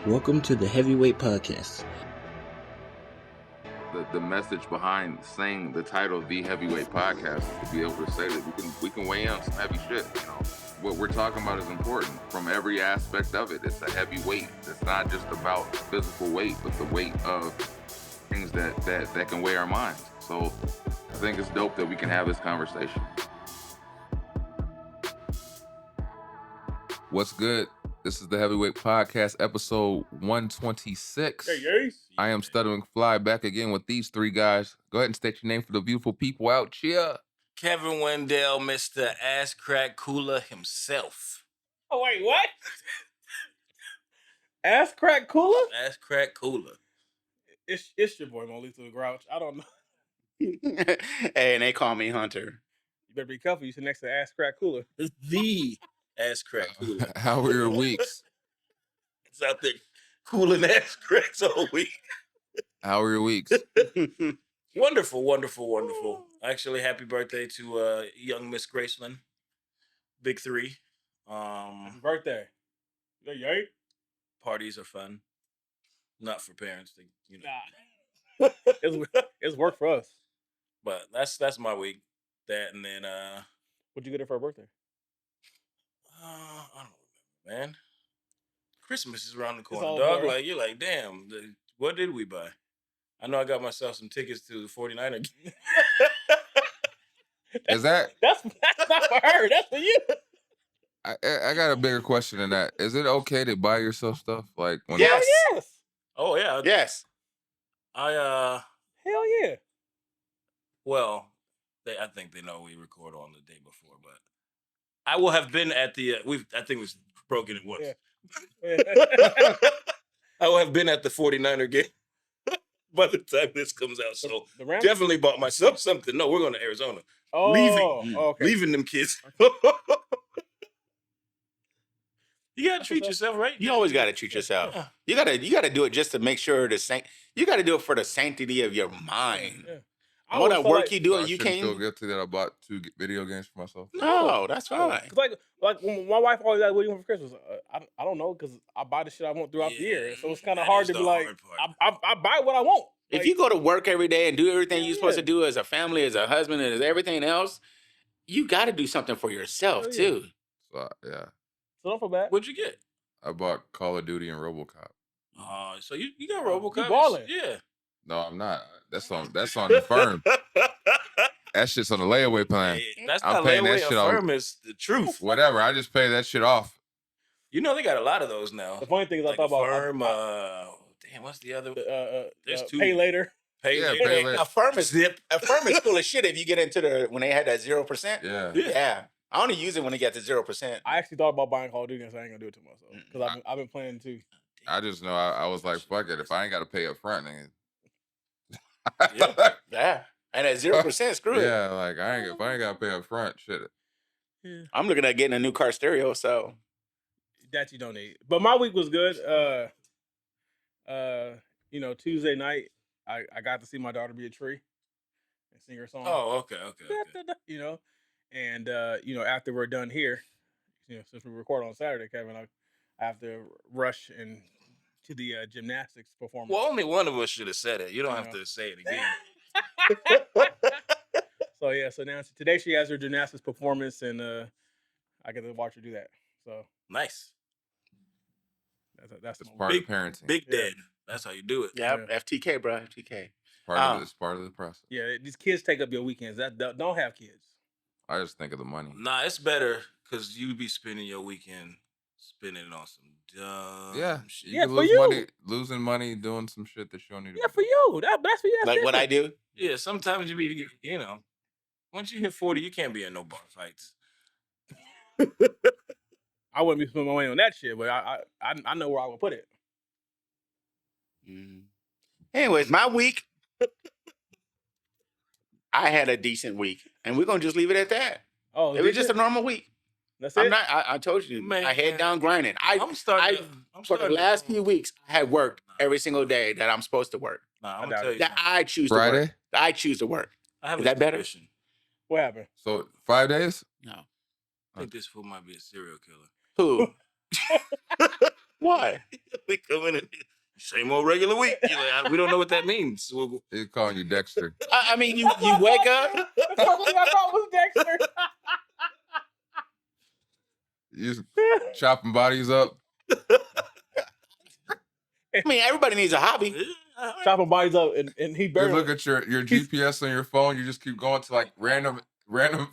Welcome to the Heavyweight Podcast. The message behind saying the title The Heavyweight Podcast is to be able to say that we can weigh in on some heavy shit. You know, what we're talking about is important from every aspect of it. It's a heavy weight. It's not just about physical weight, but the weight of things that can weigh our minds. So I think it's dope that we can have this conversation. What's good? This is the Heavyweight Podcast, episode 126. Hey. I am Stuttering Fly, back again with these three guys. Go ahead and state your name for the beautiful people out here. Kevin Wendell, Mr. Ass Crack Cooler himself. Oh, wait, what? Ass Crack Cooler? Ass Crack Cooler. It's your boy, Mo Lethal the Grouch. I don't know. Hey, and they call me Hunter. You better be careful. You sit next to Ass Crack Cooler. The Ass Crack Cooler. How were your weeks? It's out there cooling ass cracks all week. How were your weeks? Wonderful. Actually, happy birthday to young Miss Graceland. Big 3. Happy birthday. Yay. Parties are fun. Not for parents. Nah. It's work for us. But that's my week. That and then What'd you get her for her birthday? I don't remember, man. Christmas is around the It's corner, all dog. blurry. Like, you're like, damn, what did we buy? I know I got myself some tickets to the 49er game. Is that? That's not for her. That's for you. I got a bigger question than that. Is it okay to buy yourself stuff like when? Yes. Yes. Oh, yeah. Yes. I Hell yeah. well, I think they know we record on the day before, but I will have been at the I think we've broken it once. Yeah. I will have been at the 49er game by the time this comes out. So The Rams? definitely bought myself something. No, we're going to Arizona. Oh, okay. Leaving them kids. You gotta treat yourself, right? You always got to treat yourself. Yeah. You gotta do it just to make sure you got to do it for the sanctity of your mind. Yeah. All always that feel work like- you do I and you shouldn't feel can't. guilty that I bought 2 video games for myself. No, that's fine. Cause like when my wife always asked, "What do you want for Christmas?" I don't know, because I buy the shit I want throughout the year, so it's kind of that hard is to be the like, hard I buy what I want. If Like, you go to work every day and do everything you're supposed Yeah. to do as a family, as a husband, and as everything else, you got to do something for yourself Hell yeah. too. So yeah, so don't feel bad. What'd you get? I bought Call of Duty and RoboCop. So you got RoboCop? ballin'. Yeah. No, I'm not. That's on the firm. That shit's on the layaway plan. Hey, that's I'm not paying that layaway. shit off. Affirm is the truth. Whatever. I just pay that shit off. You know they got a lot of those now. The funny thing is, I Like thought about Affirm. Damn, what's the other? There's 2. pay later. Pay Yeah, later. pay later. Affirm is full of shit if you get into when they had that 0%. Yeah. Yeah. I only use it when it gets to 0%. I actually thought about buying Call of Duty, and so I ain't gonna do it to myself because I've been playing too. I just know I was like, fuck it. If I ain't got to pay up front, then Yeah. And at 0%, screw it. yeah, like if I ain't got to pay up front, shit. I'm looking at getting a new car stereo, so That you don't need. But my week was good. Tuesday night I got to see my daughter be a tree and sing her song. Oh, okay. And after we're done here, since we record on Saturday, Kevin, I have to rush and to the gymnastics performance. Well, only one of us should have said it. You don't have to say it again. So now today she has her gymnastics performance, and I get to watch her do that. So Nice. that's It's my part Big- of parenting. Big Yeah. Dad. That's how you do it. yeah, Yeah. FTK, bro, FTK. It's part of the process. Yeah, these kids take up your weekends. That don't have kids. I just think of the money. Nah, it's better because you be spending your weekend spending it on some dumb shit. Yeah, can for you. losing money doing some shit that you don't need to Yeah, be for doing. you. That's for you. That's Like what I different. do. Yeah, sometimes you be, once you hit 40, you can't be in no bar fights. I wouldn't be spending my money on that shit, but I know where I would put it. Anyways, my week, I had a decent week, and we're gonna just leave it at that. Oh, It was just a normal week. That's it. I'm not. I told you, Man. I head down grinding. I'm starting. For the last few weeks, I had worked every single day that I'm supposed to work. Nah, I'm I gonna doubt tell it. you. That something. I choose to work. Friday? I choose to work. I have Is a that better? suspicion. What happened? So 5 days? No. I think this fool might be a serial killer. Who? Why? They come in and same old regular week. You're like, we don't know what that means. Well, They're calling you Dexter. I mean, you wake up. That's what I thought was Dexter. You just chopping bodies up. I mean, everybody needs a hobby. Chopping bodies up, and he You buried look him. at your GPS on your phone. You just keep going to like random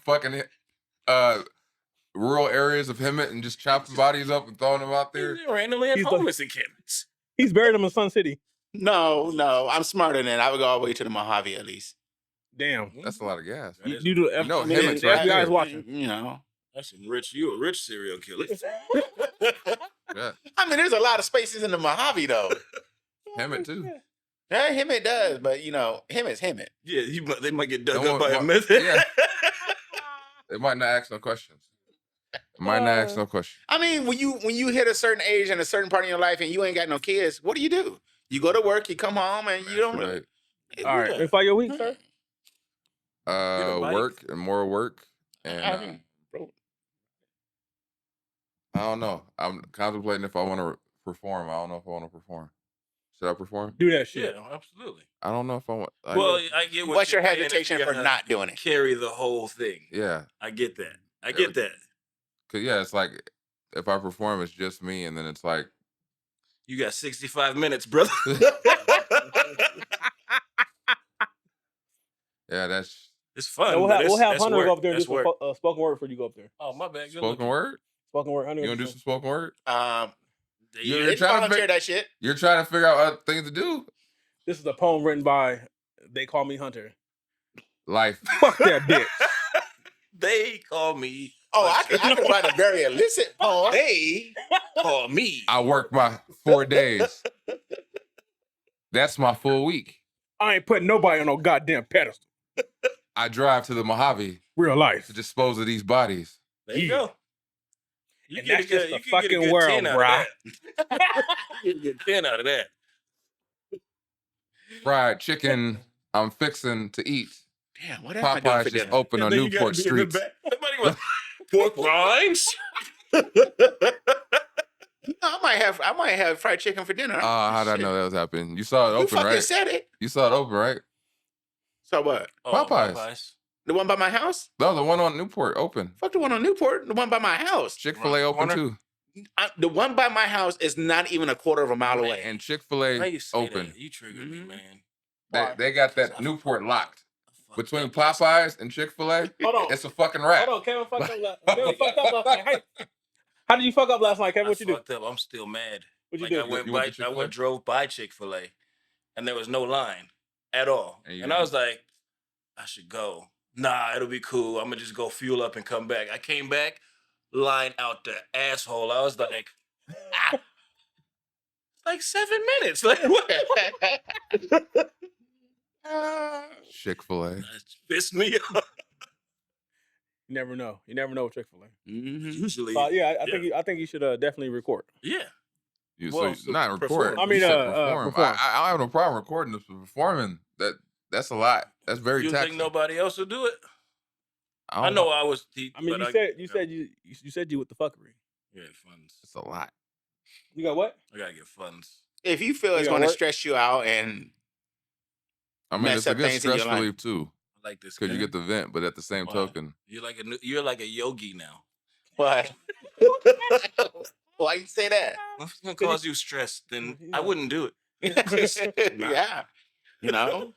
fucking rural areas of Hemet and just chopping bodies up and throwing them out there. They randomly have He's homeless encampments. He's buried him in Sun City. No, I'm smarter than that. I would go all the way to the Mojave at least. Damn. That's a lot of gas. That is- You do the You know, F- Hemet's the right FBI there. is watching. You know, That's some rich. You a rich serial killer. Yeah. I mean, there's a lot of spaces in the Mojave though. Hemet too. Yeah, him it does, but you know, him is him it. Yeah, they might get dug Don't up by a want- method. yeah. They might not ask no questions. They might not ask no questions. I mean, when you hit a certain age and a certain part of your life and you ain't got no kids, what do? You go to work, you come home, and you don't really. Right. All right. If I your week, sir. a bike. Work and more work. And I don't know. I'm contemplating if I want to perform. I don't know if I want to perform. Should I perform? Do that Yeah, shit. absolutely. I don't know if I want. Like, Well, I get what What's your you're saying if hesitation you for gotta not doing it? carry the whole thing. yeah. I get that. I There get we- that. Cause yeah, it's like if I perform, it's just me, and then it's like You got 65 minutes, brother. yeah, that's It's fun. Yeah, we'll but have that's Hunter work. go up there and do That's some work. spoken word before you go up there. Oh, my bad. Good spoken looking. word. Spoken word. Hunter, You gonna do some spoken word? Yeah, You're It's trying to volunteer figure. that shit. You're trying to figure out other things to do. This is a poem written by They Call Me Hunter. Life. Fuck that bitch. They call me. Oh, I can write a very illicit poem. They call me. I work my 4 days. That's my full week. I ain't putting nobody on no goddamn pedestal. I drive to the Mojave Real life. to dispose of these bodies. There you go. You And get a that's good- just the you can get a fucking good world, 10 out of bruh. that. You can get 10 out of that. Fried chicken. I'm fixing to eat. Damn, what am I doing Popeyes for just dinner? open on And then you Newport gotta be in the streets. back. Somebody was pork rinds. I might have fried chicken for dinner. How'd I Shit. know that was happening? You saw it You open, fucking right? said it. You saw it open, right? So what? Popeyes. The one by my house? No, the one on Newport open. Fuck the one on Newport. The one by my house. Chick-fil-A Right open corner. too. The one by my house is not even a quarter of a mile away. And Why Chick-fil-A you say open. that? You triggered me, man. They got that Newport locked. Fuck Between up. Popeyes and Chick-fil-A, Hold on. it's a fucking wrap. Hold on. Kevin fucked up last night. How did you fuck up last night, Kevin? What you do? fucked up. I'm still mad. What'd you Like do? I You went to went Chick-fil-A? drove by Chick-fil-A, and there was no line at all. And you And I was like, I should go. Nah, it'll be cool. I'm gonna just go fuel up and come back. I came back, line out the asshole. I was like, like 7 minutes. Like what? Chick-fil-A. That pissed me off. You never know. You never know with Chick-fil-A. Usually, Yeah, I think you should definitely record. yeah. You Well, so not perform. record. I mean, you said perform. I don't have no problem recording this, but performing that's a lot. That's very You taxing. think nobody else will do it? I don't know I was. I mean, but you said you with the fuckery. Yeah, funds. it's a lot. You got what? I gotta get funds. If you feel it's You going to gotta work? stress you out and I mean, Mess it's a up good things in your stress life. relief too, I like this because you guy. get the vent. But at the same Wow. token, You're like a yogi now. what? Why you say that? If it's gonna cause you stress, then I wouldn't do it. Yeah, you know.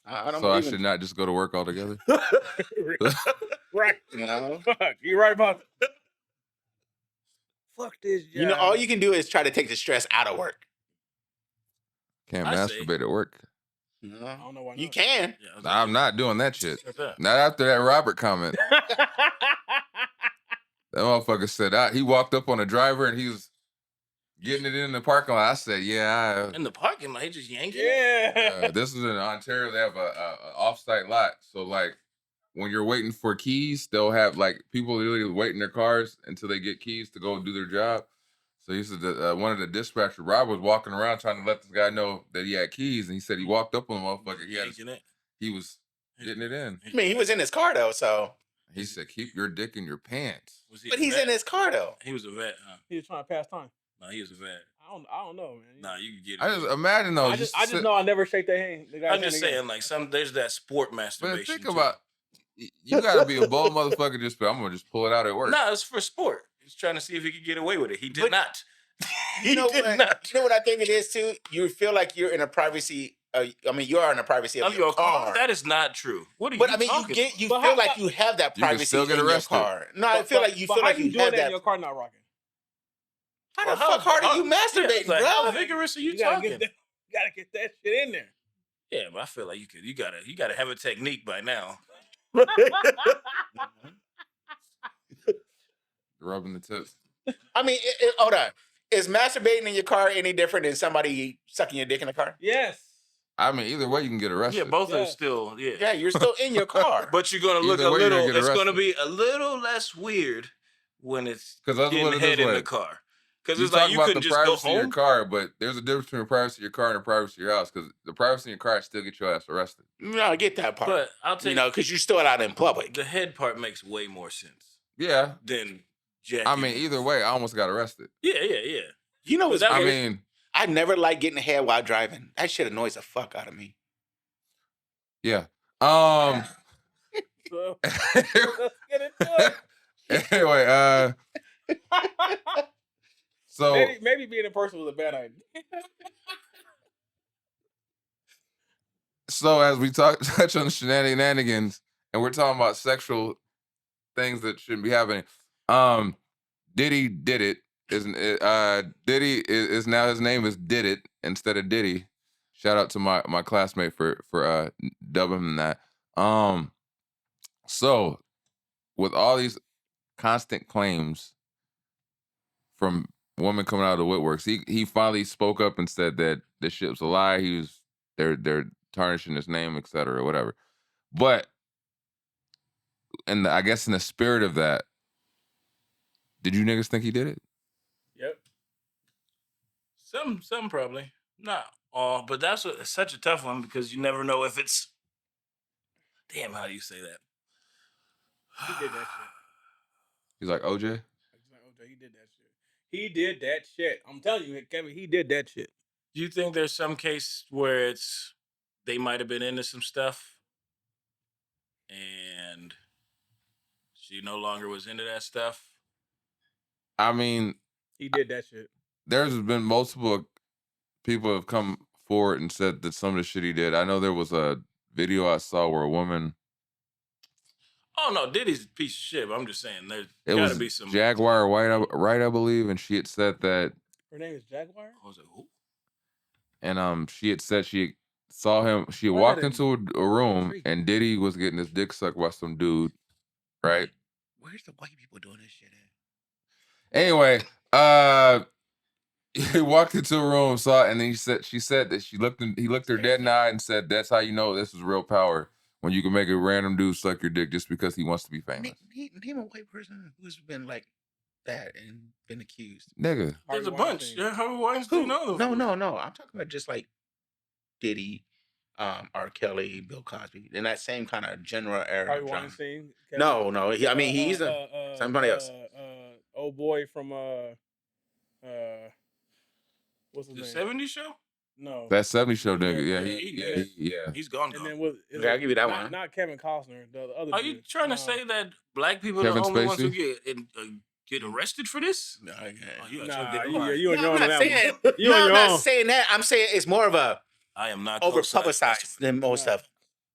I don't so I believe should not just go to work altogether. Right. You know. Fuck. You right about that. Fuck this. You know, all you can do is try to take the stress out of work. Can't I see. masturbate at work. You know? I don't know why You not. can. Yeah, I was like, I'm not doing that shit. what's that? Not after that Robert comment. That motherfucker said he walked up on a driver and he was getting it in the parking lot. I said, yeah. In the parking lot, he just yanking. it? Yeah. This is in Ontario. They have a off-site lot. So like when you're waiting for keys, they'll have like people literally wait in their cars until they get keys to go do their job. So he said that one of the dispatchers, Rob, was walking around trying to let this guy know that he had keys, and he said he walked up on the motherfucker. Yanking it. He was getting it in. I mean, he was in his car though, so. He said, "Keep your dick in your pants." Was he But a he's vet? in his car though. He was a vet, huh? He was trying to pass time. No, he was a vet. I don't know, man. Nah, you can get it. I just imagine though. I just know I never shake their hand. I'm just saying, like there's that sport But masturbation. think about, you gotta be a bold motherfucker. I'm gonna just pull it out at work. Nah, it's for sport. He's trying to see if he could get away with it. He did not. You know what I think it is too? You feel like you're in a privacy. You are in the privacy of your car. That is not true. What are you But talking you feel like you have that privacy still get in your arrested. car. No, I feel like you feel like you doing have that in that. your car not rocking. How the fuck hard are you masturbating, like, bro? how vigorous are you talking? You gotta get that shit in there. Yeah, but I feel like you gotta have a technique by now. Rubbing the tips. I mean, hold on. Is masturbating in your car any different than somebody sucking your dick in the car? Yes. I mean, either way, you can get arrested. Yeah, both are still, Yeah, you're still in your car. But you're gonna look Either way, you're gonna get it's gonna arrested. be a little less weird when it's 'Cause that's getting what it head is in with- the car. Because You it's like talk you about couldn't the just go privacy of your home. car, but there's a difference between the privacy of your car and the privacy of your house. Because the privacy in your car still get your ass arrested. No, I get that part. But I'll tell you, because you're still out in public. the head part makes way more sense Yeah, than jacking. I mean, either way, I almost got arrested. Yeah. You know what's But that- weird? I mean, I never like getting ahead while driving. That shit annoys the fuck out of me. yeah. So let's get into it. Anyway, so maybe being in person was a bad idea. So as we touch on the shenanigans, and we're talking about sexual things that shouldn't be happening. Diddy did it. Diddy is now, his name is Did It instead of Diddy. Shout out to my classmate for dubbing him that. So with all these constant claims from women coming out of the woodworks, he finally spoke up and said that this shit was a lie. They're tarnishing his name, etc., whatever. But I guess in the spirit of that, did you niggas think he did it? Yep. Some probably not all, but that's such a tough one because you never know if it's. Damn, how do you say that? He did that shit. He's like OJ. He did that shit. He did that shit. I'm telling you, Kevin, he did that shit. Do you think there's some case where they might have been into some stuff and she no longer was into that stuff? I mean, he did that shit. There's been multiple people have come forward and said that some of the shit he did. I know there was a video I saw where a woman. Oh no, Diddy's a piece of shit. But I'm just saying there's It gotta be some. Jaguar Wright, I believe, and she had said that. Her name is Jaguar. I was like, who? And she had said she saw him. She walked into a room and Diddy was getting his dick sucked by some dude, right? Where's the white people doing this shit at? Anyway, he walked into a room, saw it, and then she said that he looked her dead in the eye and said, "That's how you know this is real power, when you can make a random dude suck your dick just because he wants to be famous." Name a white person who's been like that and been accused. Nigga. There's a bunch. Yeah, Harvey Weinstein. No. I'm talking about just like Diddy, R. Kelly, Bill Cosby, in that same kind of general era. Harvey Weinstein. No. He's somebody else. Old boy from what's his The name? 70s show? No. That 70s show nigga. Yeah. He's gone. And then Okay, I'll give you that one. Not Kevin Costner. The other. Are you trying to say that black people Kevin are the only ones who Spacey? get arrested for this? Nah, you you I'm on your own on not that saying. one. You on I'm your not own. saying that. I'm saying it's more of a I am not over publicized than most of them.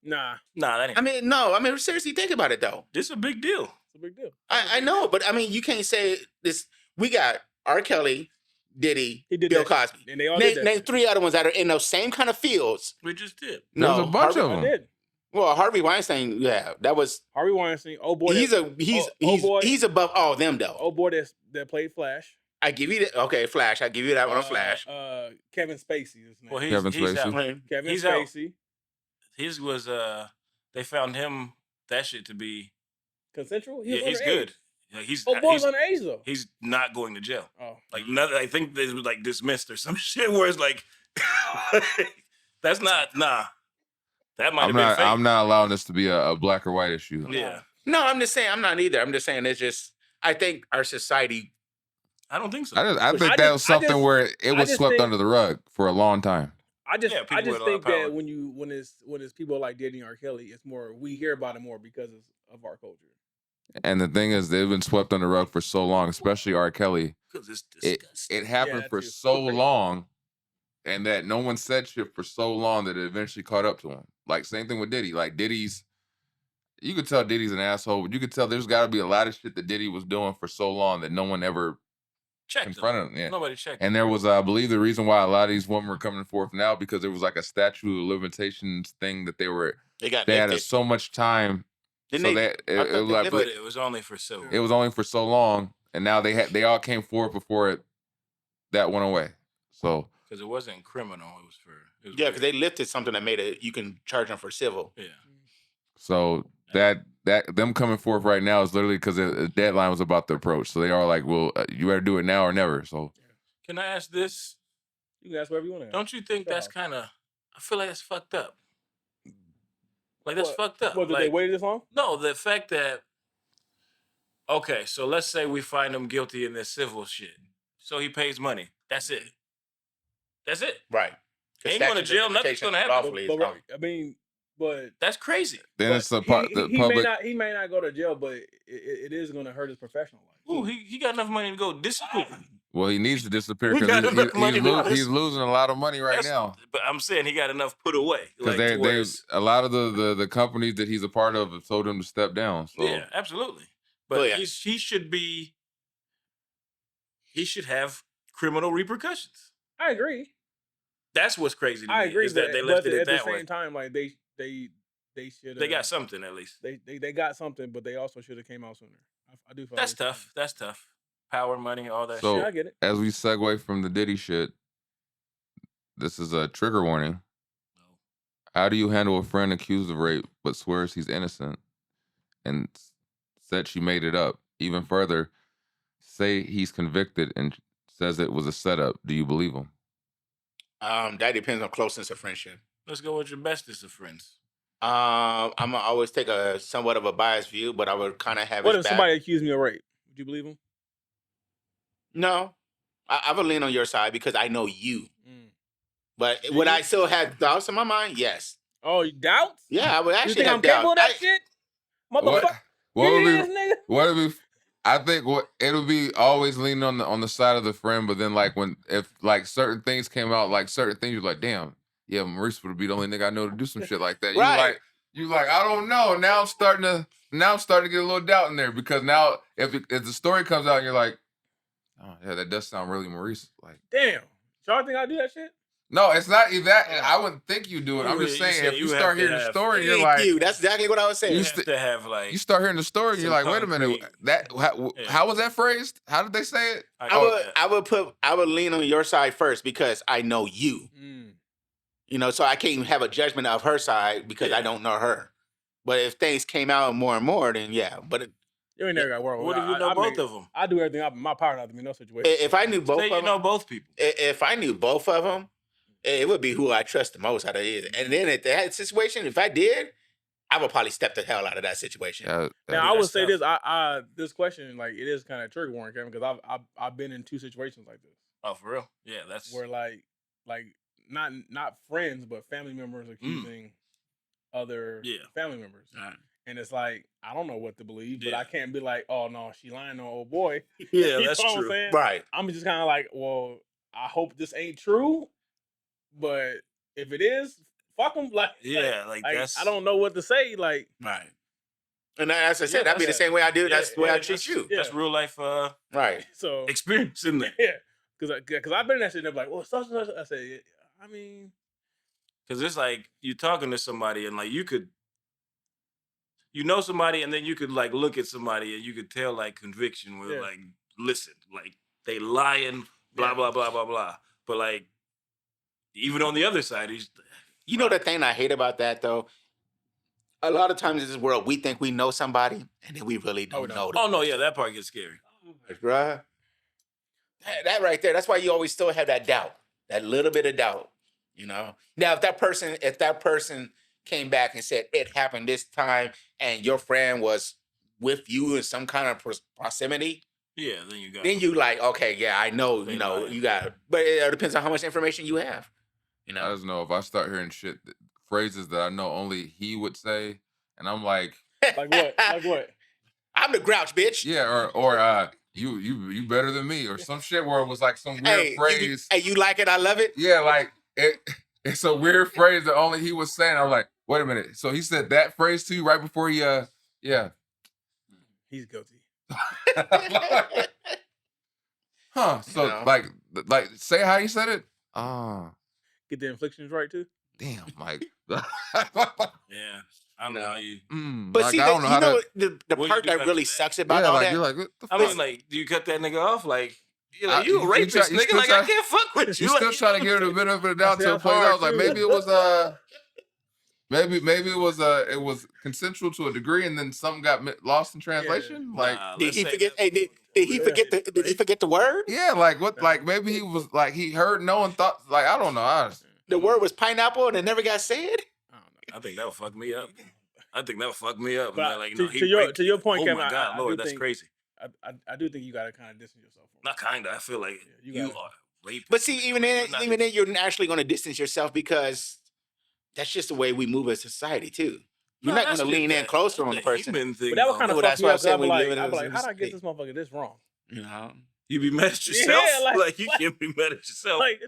Nah, that ain't. I mean, no. I mean, seriously, think about it though. This is a big deal. it's a big deal. I know, but I mean, you can't say this. We got R. Kelly, Diddy, He did Bill that. Cosby. And they all did that. Name three other ones that are in those same kind of fields. We just did. There's a bunch Harvey, of I them. did. Well, Harvey Weinstein, yeah, that was. Harvey Weinstein. Oh boy. He's above all them though. Oh boy, that played Flash. I give you that. Okay, Flash. I give you that one on Flash. Kevin Spacey. His name. Well, Kevin he's out. Spacey. Kevin he's out. Spacey. His was they found him that shit to be Consensual. he's underage. good. Yeah, he's underage though. He's not going to jail. Oh, Like nothing. I think they was like dismissed or some shit where it's like that's not That might have been fake. I'm not allowing this to be a black or white issue. Yeah. No, I'm just saying. I'm not either. I'm just saying it's just. I think our society I don't think so. I think that was something where it was swept under the rug for a long time. I just people with a lot think of power. that when it's people like Diddy or Kelly, it's more we hear about it more because of our culture. And the thing is, they've been swept under the rug for so long, especially R. Kelly. Because it's disgusting. It happened for so long, and that no one said shit for so long that it eventually caught up to him. Like, same thing with Diddy. Like, you could tell Diddy's an asshole, but you could tell there's got to be a lot of shit that Diddy was doing for so long that no one ever confronted him. Yeah. Nobody checked. And there was, I believe, the reason why a lot of these women were coming forth now because there was like a statute of limitations thing that they had so much time. But it was only for so. It was only for so long, and now they all came forth before that went away. So because it wasn't criminal, it was for. Because they lifted something that made it. You can charge them for civil. Yeah. So that them coming forth right now is literally because the deadline was about to approach. So they are like, well, you better do it now or never. So can I ask this? You can ask whatever you want to ask. Don't you think that's kind of? I feel like it's fucked up. Like that's fucked up. What, did they wait this long? No, the fact that. Okay, so let's say we find him guilty in this civil shit. So he pays money. That's it. That's it. Right. Ain't going to jail. Nothing's going to happen. But that's crazy. Then it's the public. He may not go to jail, but it is going to hurt his professional life. Ooh, he got enough money to go disappear. Well, he needs to disappear because he's losing a lot of money right now. But I'm saying he got enough put away. Because a lot of the companies that he's a part of have told him to step down. So. Yeah, absolutely. But he should have criminal repercussions. I agree. That's what's crazy to me. I agree is that they lifted it that way. At the same time, like they should. They got something at least. They got something, but they also should have came out sooner. I do feel that's tough. That's tough. Power, money, all that shit. I get it. As we segue from the Diddy shit, this is a trigger warning. How do you handle a friend accused of rape but swears he's innocent and said she made it up? Even further, say he's convicted and says it was a setup. Do you believe him? That depends on closeness of friendship. Let's go with your bestest of friends. I'm gonna always take a somewhat of a biased view, but I would kind of have. What if somebody accused me of rape? Would you believe him? No, I would lean on your side because I know you. But would I still have doubts in my mind? Yes. Oh, doubts? Yeah, I would actually you think have I'm capable of that shit? Motherfucker. What would be? I think it'll be always leaning on the side of the friend, but then if certain things came out, like certain things, you're like, damn, yeah, Maurice would be the only nigga I know to do some shit like that. Right. You like, I don't know. Now I'm starting to get a little doubt in there because now if the story comes out and you're like, oh yeah, that does sound really Maurice. Like, damn, y'all think I do that shit? No, it's not even that. I wouldn't think you do it. I'm just saying, if you start hearing the story, you're like, that's exactly what I was saying. You start hearing the story, and you're like, wait a minute, how was that phrased? How did they say it? I would lean on your side first because I know you. You know, so I can't even have a judgment of her side because I don't know her. But if things came out more and more, then yeah. But you ain't never got worried. What if you know both of them? I do everything in my power not to be in no situation. If I knew both of them, you know both people. If I knew both of them, it would be who I trust the most out of it. And then at that situation, if I did, I would probably step the hell out of that situation. Now I would say this: this question, like, it is kind of trigger warning, Kevin, because I've been in two situations like this. Oh, for real? Yeah, that's where like not friends, but family members accusing other family members. Right. And it's like, I don't know what to believe, but I can't be like, oh no, she lying on old boy. Yeah, that's true. Right. I'm just kind of like, well, I hope this ain't true, but if it is, fuck them. Like that's, I don't know what to say. Like, right. And as I said, that'd be the same way I do. That's the way I treat you. That's real life, right? So experience in there. Yeah, because I've been in that shit. And they're like, well, such and such. I say, I mean, because it's like you're talking to somebody and like you know somebody, and then you could like look at somebody and you could tell like conviction with like, listen, like they lying, blah blah blah blah blah. But like, even on the other side, you know the thing I hate about that though. A lot of times in this world, we think we know somebody, and then we really don't know them. Oh no, yeah, that part gets scary. Right. That right there. That's why you always still have that doubt, that little bit of doubt. You know. Now, if that person came back and said it happened this time, and your friend was with you in some kind of proximity, Yeah, then you got. Then you like, okay, yeah, I know, They you know, lying. you got, but it depends on how much information you have. You I know, just know if I start hearing phrases that I know only he would say, and I'm like, Like what? Like what? I'm the grouch, bitch. yeah, or you better than me, or some shit where it was like some weird phrase. You like it? I love it. Yeah, like it's a weird phrase that only he was saying. I'm like, wait a minute. So he said that phrase to you right before he yeah. He's guilty. Huh. So No. like say how you said it. Get the inflections right too. Damn, Mike. Yeah, I don't know how you. But like, see, I don't know how to. the What part you do that really after that? sucks about Yeah, all like that. you're like, what the I fuck? mean, like, do you cut that nigga off? Like, you're like, you a you rapist, try- you nigga. still Like, try- I can't fuck with you. You Like, still trying to give it a bit of a doubt See, to a that's place. I hard, was like, too. maybe it was it was consensual to a degree, and then something got lost in translation. Like, Did he forget? Hey, did he forget the? Did he forget the word? yeah, like what? Like maybe he was like he heard no one thought. Like I don't know. The word was pineapple, and it never got said. I don't know. I think that would fuck me up. I think that would fuck me up. But like, to, no, he to your raped to your you. point, Oh Kevin, my God, I Lord, do that's think, crazy. I do think you gotta kind of distance yourself from it. Not kinda. I feel like Yeah, you are rapist. But see, even then, Not you're naturally going to distance yourself because that's just the way we move as society too. You're not going to lean in closer on the person. But that would kind of Well, fuck that's me why up. I'm saying I'd we be live like, in I'd be a like, how did I get state. this motherfucker this wrong? You know, You be mad at yourself. Yeah, like, you what? can't be mad at yourself. Like,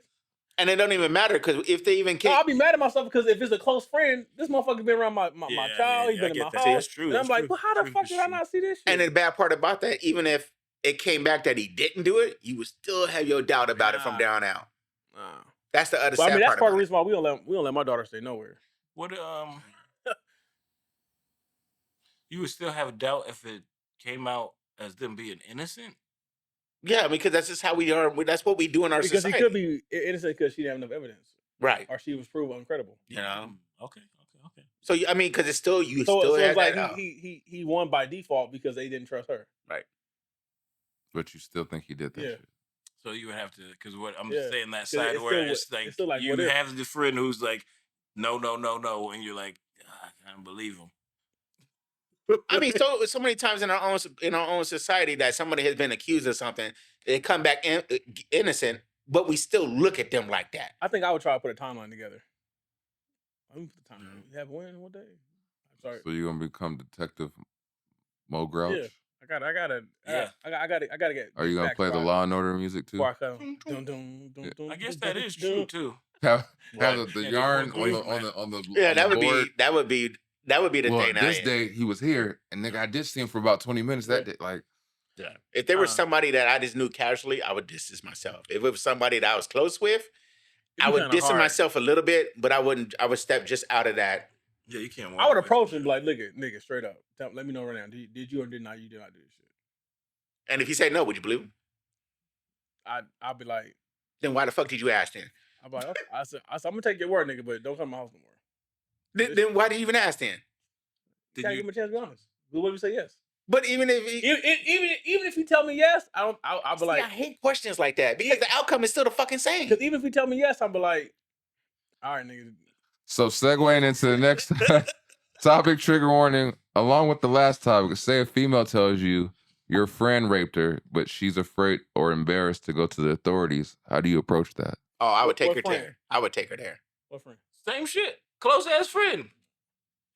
and it don't even matter because if they even no, can't, I'll be mad at myself because if it's a close friend, this motherfucker been around my child. He's been in my house. That's true. And I'm That's like, true. well, how the fuck did I not see this shit? and the bad part about that, even if it came back that he didn't do it, you would still have your doubt about it from down out. That's the other But sad I mean, that's part part of about the it. reason why we don't let my daughter stay nowhere. What you would still have doubt if it came out as them being innocent? Yeah, because that's just how we are. That's what we do in our Because society. he could be innocent because she didn't have enough evidence, right, or she was proved uncredible. you know. Okay. So I mean, because it's still you So still it's have like that. he won by default because they didn't trust her. Right. But you still think he did that shit. So you would have to, because what I'm Yeah. saying that 'Cause side it's where still- it's it's still like like, you what if? have the friend who's like, no, and you're like, I can't believe him. I mean, so many times in our own society that somebody has been accused of something, they come back innocent, but we still look at them like that. I think I would try to put a timeline together. I'm put the timeline. You have when? What day? I'm sorry. So you're gonna become Detective Mo Grouch? Yeah. I gotta get. Are you gonna facts play the right Law and Order music too? before I come. Dun, dun, dun, dun, I guess dun, that is dun, true dun. too. Have Right. the Yeah, yarn just walk away on the Yeah, on that the would board. be the Well, thing. this day he was here, and nigga, I did see him for about 20 minutes that day. Like, Yeah. If there was somebody that I just knew casually, I would distance myself. If it was somebody that I was close with, I would distance myself a little bit, but I wouldn't. I would step just out of that. Yeah, you can't. I would approach him like, nigga, straight up. Let me know right now. Did you or did not? You did not do this shit. And if he said no, would you believe him? I'll be like, then why the fuck did you ask then? I'll be like, okay. I said, I'm gonna take your word, nigga, but don't come to my house no more. Then why did you even ask then? Gotta give him a chance to be honest. What if you say yes? But even if even if he tell me yes, I'll be like, I hate questions like that because the outcome is still the fucking same. Because even if he tell me yes, I'll be like, all right, nigga. so segueing into the next topic, trigger warning. Along with the last topic, say a female tells you your friend raped her, but she's afraid or embarrassed to go to the authorities. How do you approach that? Oh, I would take What her friend? there. I would take her there. What friend? Same shit. Close ass friend.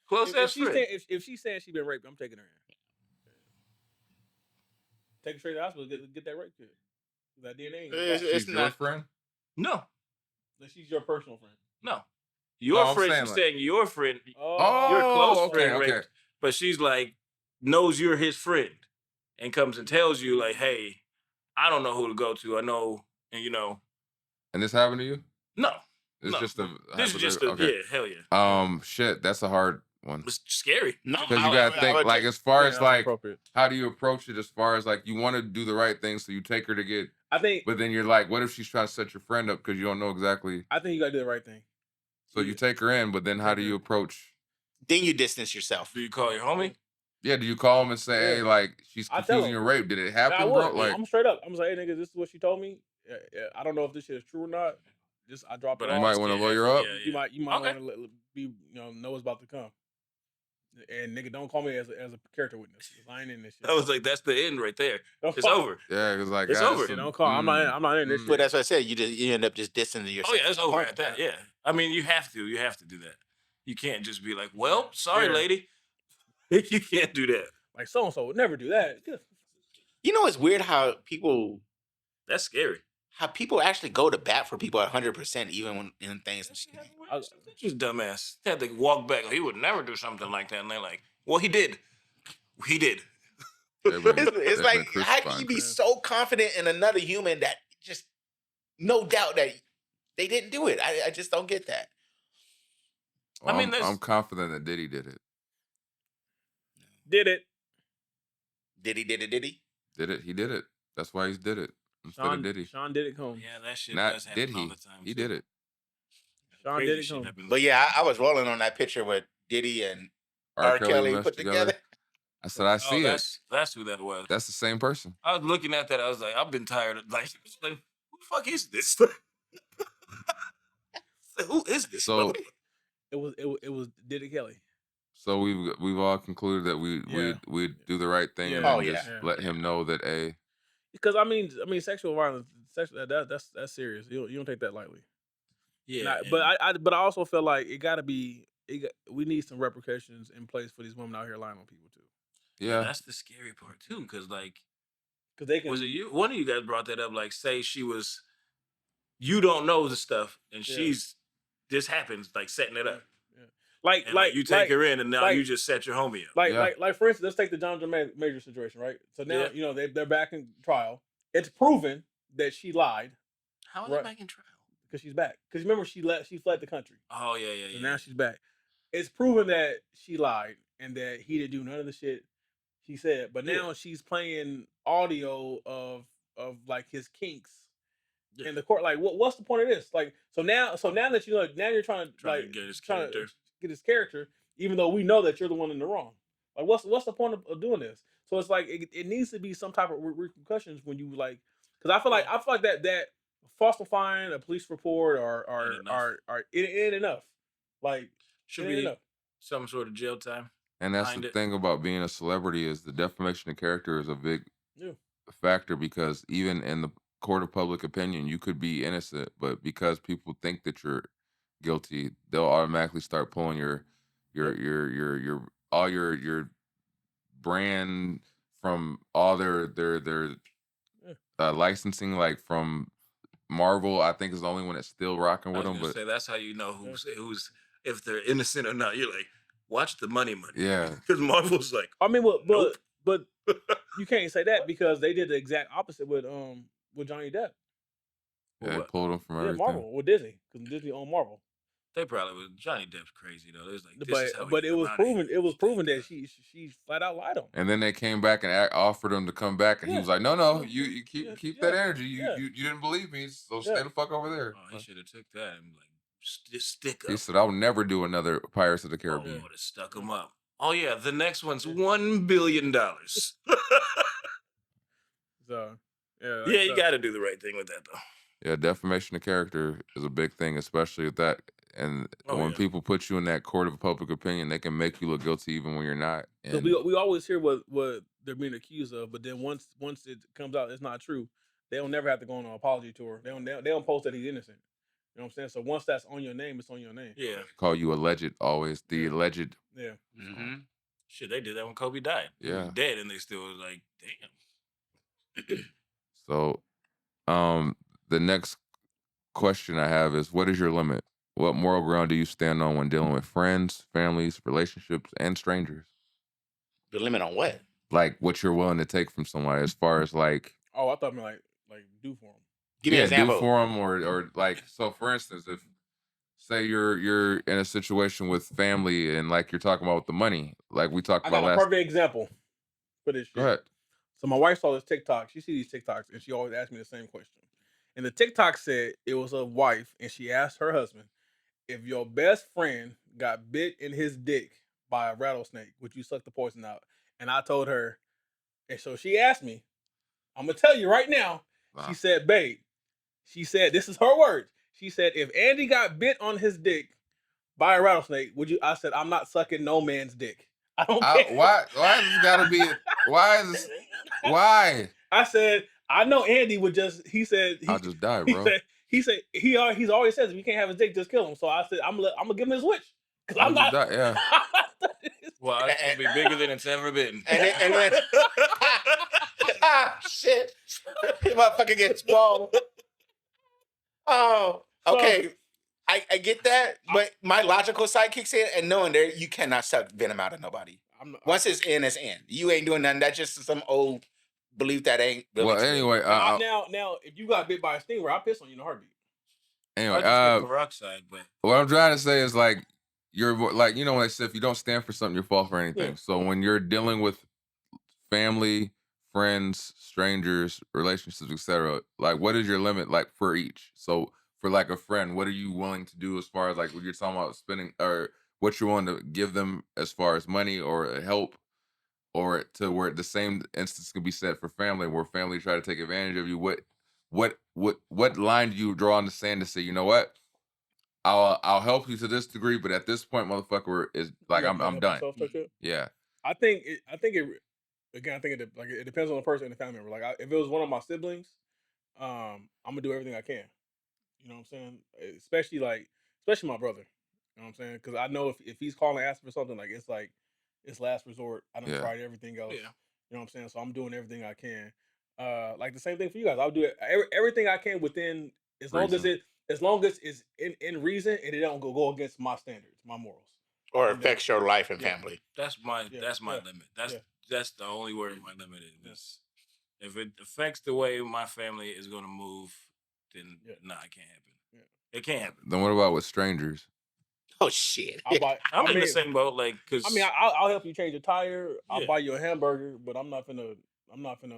If she's saying she been raped, I'm taking her in. Take her straight to the hospital, get that rape kit. That DNA. She's your friend? No. She's your personal friend. No. Your I'm friend, saying, she's like- saying your friend, Oh, your close okay, friend okay. raped, but she's like, knows you're his friend and comes and tells you like, hey, I don't know who to go to. I know, and you know. And this happened to you? No. It's No. just a. This is just a, okay. yeah, hell yeah. Shit, that's a hard one. It's scary. No, Because you gotta think, like, as far as like, appropriate. how do you approach it? As far as like, you want to do the right thing, so you take her to get. I think. But then you're like, what if she's trying to set your friend up because you don't know exactly? I think you gotta do the right thing. So you take her in, but then how do you approach? Then you distance yourself. Do you call your homie? Yeah, do you call him and say, hey, like, she's I tell confusing him. your rape? Did it I happen, would. bro? Like, I'm straight up. I'm like, hey nigga, this is what she told me. I don't know if this shit is true or not. Just I dropped it you off. might want to lawyer up. You might Okay. want to be know what's about to come. And nigga, don't call me as a character witness. I ain't in this shit. I was like, that's the end right there. It's over. Yeah, because like it's over. Don't call. I'm not in this shit. But that's what I said. You end up just dissing yourself. Oh yeah, it's over at that. Yeah, I mean, you have to do that. You can't just be like, well, sorry, lady. You can't do that. Like so and so would never do that. You know, it's weird how people. That's scary. How people actually go to bat for people 100%, even when in things. Just dumbass. They had to walk back. He would never do something like that, and they're like, well, he did. He did. It's like, how can you be so confident in another human that just no doubt that they didn't do it? I just don't get that. Well, I mean, I'm confident that Diddy did it. Did it? Did he? Did it? He did it. That's why he did it. Instead of Diddy. Sean did it home. Yeah, that shit Not does happen did he? all the time. He did it. Sean did it home. But yeah, I was rolling on that picture with Diddy and R. Kelly put together. I said, I see it. That's who that was. That's the same person. I was looking at that. I was like, I've been tired of like who the fuck is this? Who is this? So it was Diddy Kelly. So we've all concluded that we do the right thing and just let him know that because I mean sexual violence, that's serious. You don't take that lightly. Yeah. But I also feel like we need some repercussions in place for these women out here lying on people too. Yeah, that's the scary part too, because they can. Was it you? One of you guys brought that up. Like, say she was, you don't know the stuff, and she's this happens like setting it up. Like you take her in, and now you just set your homie up. Like for instance, let's take the John Major situation, right? So now they're back in trial. It's proven that she lied. How are they back in trial? Because she's back. Because remember she fled the country. Oh yeah. So now she's back. It's proven that she lied and that he didn't do none of the shit she said. But now she's playing audio of like his kinks in the court. Like what's the point of this? Like so now that now you're trying to get his character, even though we know that you're the one in the wrong. Like what's the point of doing this? So it's like it needs to be some type of repercussions when you like, because I feel like that falsifying a police report or it ain't enough. Like should be some sort of jail time. And that's the thing about being a celebrity is the defamation of character is a big factor, because even in the court of public opinion, you could be innocent, but because people think that you're guilty, they'll automatically start pulling your brand from all their licensing, like from Marvel. I think is the only one that's still rocking with them. But that's how you know who's if they're innocent or not. You're like, watch the money. Yeah, because Marvel's like, I mean, but you can't say that because they did the exact opposite with Johnny Depp. Yeah, they pulled him from everything. Marvel with Disney, because Disney owned Marvel. They probably was. Johnny Depp's crazy though. It was like, but it was proven. It was proven that she flat out lied on him. And then they came back and offered him to come back, and he was like, "No, you keep that energy. You didn't believe me, so stay the fuck over there." Oh, he should have took that and like just stick up. He said, "I'll never do another Pirates of the Caribbean." Would have stuck him up. Oh yeah, the next one's $1 billion. So you got to do the right thing with that though. Yeah, defamation of character is a big thing, especially with that. And when people put you in that court of public opinion, they can make you look guilty even when you're not. And we always hear what they're being accused of, but then once it comes out it's not true, they'll never have to go on an apology tour. They don't post that he's innocent. You know what I'm saying? So once that's on your name, it's on your name. Yeah. Call you alleged always. The alleged. Yeah. Mm-hmm. Shit, they did that when Kobe died. Yeah. He was dead, and they still was like, damn. So, the next question I have is, what is your limit? What moral ground do you stand on when dealing with friends, families, relationships, and strangers? The limit on what? Like what you're willing to take from somebody, as far as like. Oh, I thought like do for them. Give me an example. Do for them, or like, so for instance, if say you're in a situation with family and like you're talking about with the money, like we talked about last. I got a perfect example for this shit. Go ahead. So my wife saw this TikTok. She sees these TikToks and she always asks me the same question. And the TikTok said it was a wife and she asked her husband, if your best friend got bit in his dick by a rattlesnake, would you suck the poison out? And I told her, and so she asked me, I'm going to tell you right now. Wow. She said, babe, she said, this is her words. She said, if Andy got bit on his dick by a rattlesnake, would you? I said, I'm not sucking no man's dick. I don't care. Why has this got to be? Why? I said I know Andy would just. He said I'll just die, bro. He's always says if you can't have his dick, just kill him. So I said I'm gonna give him his wish because I'm not. Die, yeah. Well, it's gonna be bigger than it's ever been. And then shit, motherfucker gets bald. Oh, okay. I get that, but my logical side kicks in, and knowing there you cannot suck venom out of nobody. Once it's in, it's in. You ain't doing nothing. That's just some old belief that ain't. Really Well, true. anyway, now, if you got bit by a stinger, I'll piss on you in a heartbeat. Anyway, peroxide, but what I'm trying to say is like you're like when they say if you don't stand for something, you fall for anything. Yeah. So when you're dealing with family, friends, strangers, relationships, etc., like what is your limit like for each? So for like a friend, what are you willing to do as far as like when you're talking about spending or what you're willing to give them as far as money or help, or to where the same instance can be said for family, where family try to take advantage of you. What line do you draw in the sand to say, you know what? I'll help you to this degree, but at this point, motherfucker, is like I'm done. Yeah. I think it depends on the person and the family member. Like if it was one of my siblings, I'm gonna do everything I can. You know what I'm saying? Especially my brother. You know what I'm saying? Because I know if he's calling asking for something, like it's last resort. I done tried everything else. Yeah. You know what I'm saying? So I'm doing everything I can. Like the same thing for you guys. I'll do everything I can within as long as it's in reason and it don't go against my standards, my morals. Or affects your life and family. That's my limit. That's the only word my limit is. If it affects the way my family is gonna move, then nah, it can't happen. Yeah. It can't happen. Then what about with strangers? Oh shit! I'm in the same boat, like because I'll help you change a tire. I'll buy you a hamburger, but I'm not finna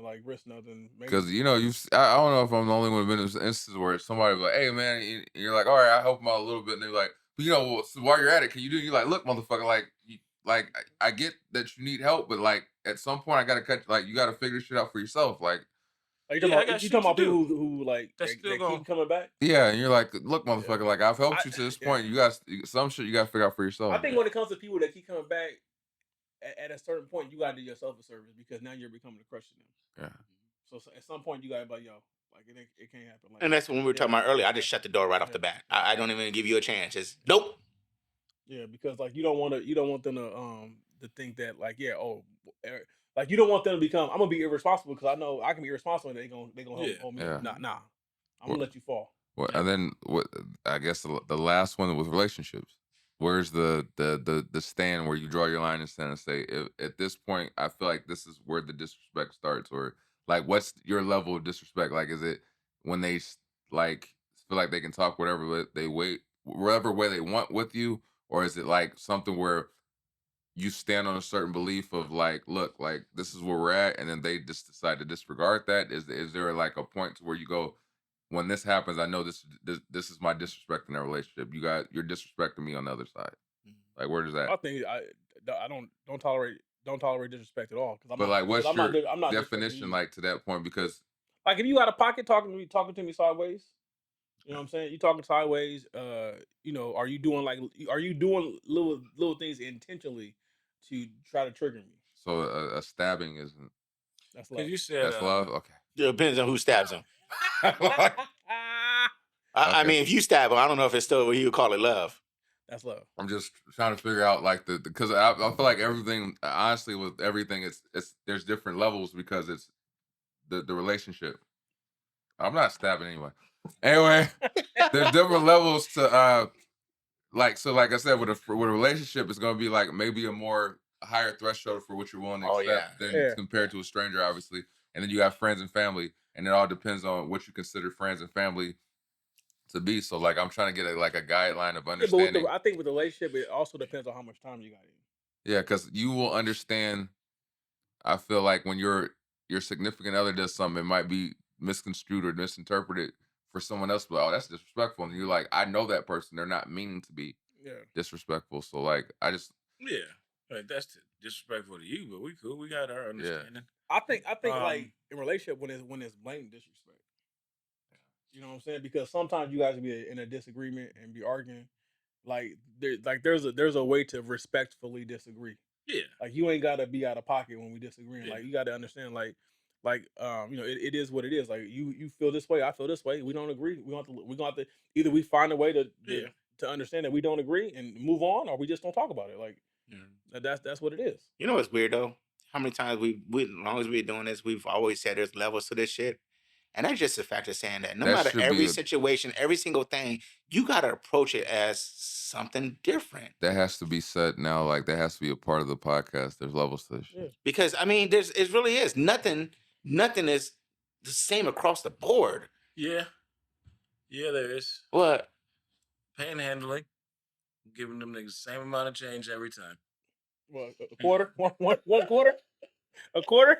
like risk nothing. Because I don't know if I'm the only one who's been in this instance where somebody be like, hey man, you're like, all right, I'll help them out a little bit, and they're like, but so while you're at it, can you do? You're like, look, motherfucker, like I get that you need help, but like at some point I gotta you gotta figure shit out for yourself, like. You talking about people who like they keep coming back? Yeah, and you're like, look, motherfucker, like I've helped you to this point. You got some shit you got to figure out for yourself. I think when it comes to people that keep coming back, at a certain point you got to do yourself a service because now you're becoming a crush to them. Yeah. So at some point you got to be like, yo, like it can't happen. Like, and that's when we were talking about earlier. I just shut the door right off the bat. I don't even give you a chance. Just nope. Yeah, because like you don't want them to think that like like you don't want them to become. I'm gonna be irresponsible because I know I can be irresponsible and they gonna hold me. Nah. I'm gonna let you fall. Well, and then I guess the last one with relationships. Where's the stand where you draw your line and stand and say, at this point, I feel like this is where the disrespect starts, or like, what's your level of disrespect? Like, is it when they like feel like they can talk whatever way they want with you, or is it like something where you stand on a certain belief of like, look, like this is where we're at, and then they just decide to disregard that? Is there like a point to where you go, when this happens, I know this is my disrespect in that relationship. You're disrespecting me on the other side. Like, where does that? I think I don't tolerate disrespect at all. What's your definition like to that point? Because like if you got a pocket talking to me sideways, you know what I'm saying? You talking sideways. Are you doing little things intentionally to try to trigger me? So a stabbing isn't. That's love. You said that's love. Okay. It depends on who stabs him. I mean, if you stab him, I don't know if it's still what you would call it love. That's love. I'm just trying to figure out like because I feel like everything, honestly, with everything, it's there's different levels because it's the relationship. I'm not stabbing anyway. Anyway, there's different levels to like I said, with a relationship, it's gonna be like maybe a more higher threshold for what you're willing to accept than compared to a stranger, obviously. And then you have friends and family, and it all depends on what you consider friends and family to be. So like I'm trying to get a guideline of understanding. I think with the relationship, it also depends on how much time you got in. Yeah, because you will understand. I feel like when your significant other does something, it might be misconstrued or misinterpreted for someone else. But that's disrespectful, and you're like, I know that person. They're not meaning to be disrespectful. So like, I just like that's disrespectful to you, but we cool. We got our understanding. Yeah. I think like in relationship when it's blatant disrespect. You know what I'm saying? Because sometimes you guys can be in a disagreement and be arguing. Like there's a way to respectfully disagree. Yeah. Like you ain't gotta be out of pocket when we disagreeing. Yeah. Like you gotta understand, like it is what it is. Like you feel this way, I feel this way. We don't agree. We're gonna have to either we find a way to understand that we don't agree and move on, or we just don't talk about it. Like that's what it is. You know what's weird though? How many times we as long as we're doing this, we've always said there's levels to this shit. And that's just the fact of saying that no matter every situation, every single thing, you got to approach it as something different. That has to be said now. Like, that has to be a part of the podcast. There's levels to this shit. Yeah. Because, I mean, it really is. Nothing is the same across the board. Yeah. Yeah, there is. What? Panhandling. Giving them the same amount of change every time. What, a quarter? One quarter? A quarter?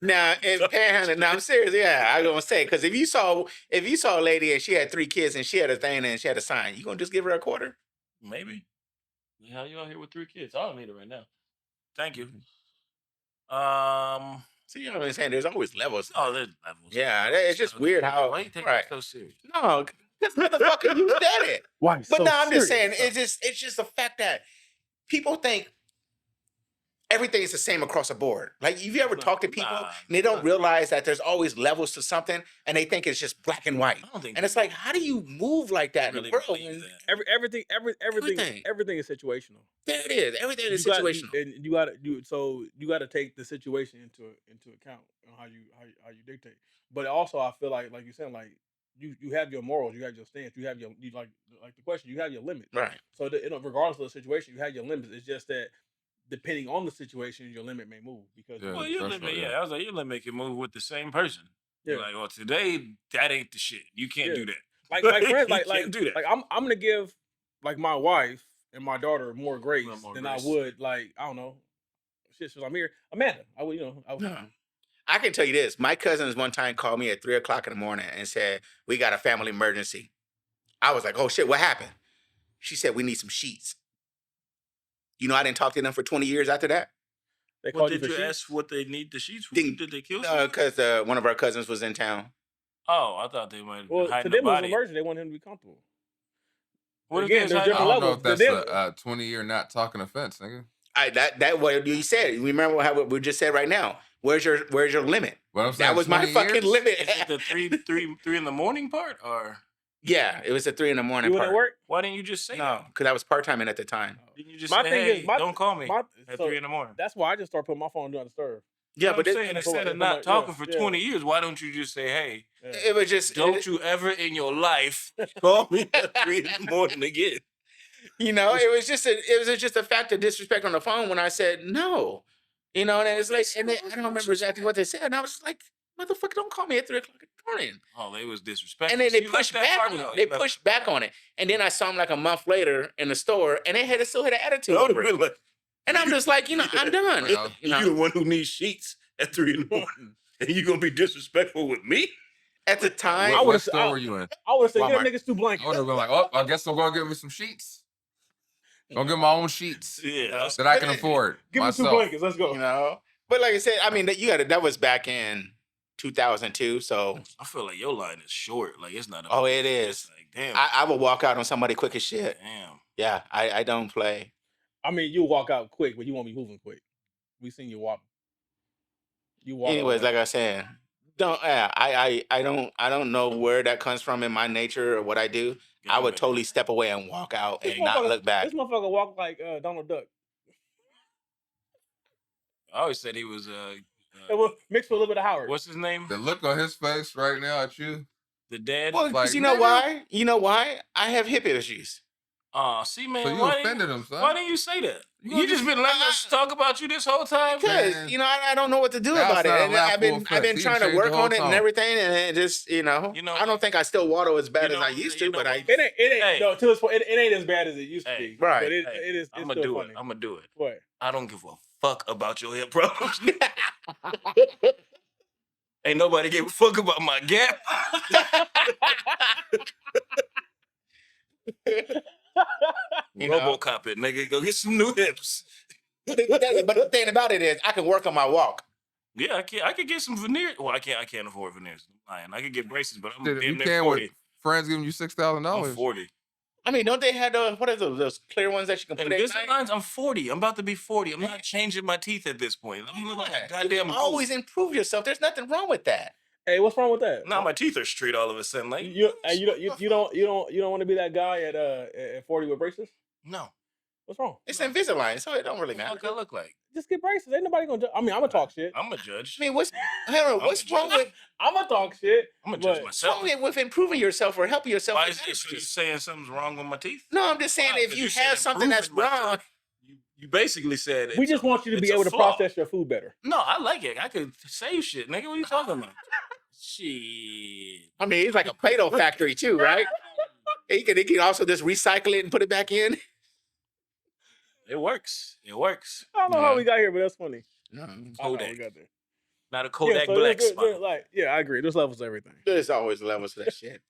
Now, in panhandling, I'm serious. Yeah, I was gonna say, because if you saw a lady and she had 3 kids and she had a thing and she had a sign, you gonna just give her a quarter? Maybe. How you out here with 3 kids? I don't need it right now. Thank you. See, you know what I'm saying? There's always levels. Oh, there's levels. Yeah, it's just weird how. Why you take right. it so serious? No, because motherfucker, you said it. Why? But so no, I'm just serious? saying, it's just the fact that people think everything is the same across the board. Like, if you ever talk to people and they don't realize that there's always levels to something, and they think it's just black and white. I don't think and it's like, how do you move like that in the world? believe that. Everything is situational. There it is. Everything is situational. And you gotta take the situation into account on how you dictate. But also, I feel like you're saying, like you have your morals, you have your stance, you have like the question, you have your limits. Right. So regardless of the situation, you have your limits. It's just that depending on the situation, your limit may move because Well, your limit, I was like, your limit can move with the same person. Yeah. You're like, well, today that ain't the shit. You can't do that. Like friends, you can't do that. Like I'm gonna give like my wife and my daughter more grace than I would, like, I don't know, shit. So I'm here, Amanda. I would, I can tell you this. My cousins one time called me at 3:00 in the morning and said, "We got a family emergency." I was like, "Oh shit, what happened?" She said, "We need some sheets." You know, I didn't talk to them for 20 years after that. They What called did you you for ask? What they need the sheets for? Did Did they kill someone? Because one of our cousins was in town. Oh, I thought they might Well, hide to the them it was an body. emergency. They want him to be comfortable. What Again, if there's there's different I don't know levels. if To that's a 20-year not talking offense, nigga. That what you said. Remember what we just said right now. Where's your limit? What I'm saying, That was my 20 fucking years? limit. Is it the three in the morning part, or Yeah, it was a 3 a.m. You part. at work? why didn't you just say No, that? because I was part-timing at the time. Didn't you just My say, thing hey, is, don't call me at so 3 in the morning? That's why I just start putting my phone on Do Not Disturb. Yeah, but I'm saying instead of not talking for yeah. 20 years, why don't you just say, hey, it was just don't you ever in your life call me at 3 in the morning again? You know, it was just a fact of disrespect on the phone when I said no. You know, and it's like, and I don't remember exactly what they said, and I was like, "Motherfucker, don't call me at 3:00 in the morning." Oh, they was disrespectful. And then they So you pushed left that back part on it. out. They You left pushed that back on it, and then I saw them like a month later in the store, and they still had an attitude part over out. it. And I'm just like, I'm done. You the one who needs sheets at 3 in the morning, and you gonna be disrespectful with me? At the time, What store were you in? I would have said, Walmart. give them niggas 2 blankets. I would have been like, oh, I guess I'm going to give me some sheets. I'll get my own sheets Yeah. that I can afford Give me 2 myself. blankets. Let's go. you know. But like I said, I mean, that was back in 2002. So, I feel like your line is short. Like, it's not. it is. It's like, damn. I will walk out on somebody quick as shit. Damn. Yeah, I don't play. I mean, you walk out quick, but you won't be moving quick. We seen you walk. You walk. Anyways, out like I said, I don't know where that comes from in my nature or what I do. I would totally step away and walk out and not look back. This motherfucker walk like Donald Duck. I always said he was It was mixed with a little bit of Howard. what's his name? The look on his face right now at you. The dad. Well, Like, you know nigga. why? You know why? I have hip issues. See, man. So you why offended him, son. Why didn't you say that? You You just been letting us talk about you this whole time. Because Man. I don't know what to do That's about it. not a And laughable I've been offense. trying You to changed work the whole on it and tone. everything, and it just You know, I don't think I still waddle as bad you as I know, used you to, know but what? I It ain't Hey. no, to this point, it ain't as bad as it used to Hey. be. Right. But it Hey, is. I'm It's gonna still do funny. it. I'm gonna do it. What? I don't give a fuck about your hip problems. Ain't nobody give a fuck about my gap. RoboCop it, nigga. Go get some new hips. But the thing about it is, I can work on my walk. Yeah, I can get some veneers. Well, I can't afford veneers. I'm lying. I could get braces, but I'm Shit, if damn you near can 40. with friends giving you $6,000. I'm 40. I mean, don't they have what are those clear ones that you can put in? Invisaligns, I'm 40. I'm about to be 40. I'm not changing my teeth at this point. I'm looking like a goddamn always improve yourself. There's nothing wrong with that. Hey, what's wrong with that? Now my teeth are straight all of a sudden. Like you don't want to be that guy at 40 with braces? No. What's wrong? It's Invisalign, so it don't really matter. What I look like? Just get braces. Ain't nobody gonna. I mean, I'm gonna talk shit. I'm a judge. I mean, what's wrong with? I'm gonna talk shit. I'm gonna judge myself. What's wrong with improving yourself or helping yourself? Why is this? You saying something's wrong with my teeth? No, I'm just saying if you have something that's wrong. You basically said we just want you to be able to process your food better. No, I like it. I could save shit, nigga. What are you talking about? Shit. I mean, it's like a Play-Doh factory too, right? He can also just recycle it and put it back in. It works. It works. I don't know how we got here, but that's funny. Kodak. We got there. Not a Kodak Black spot. Like, yeah, I agree. There's levels to everything. There's always levels to that shit.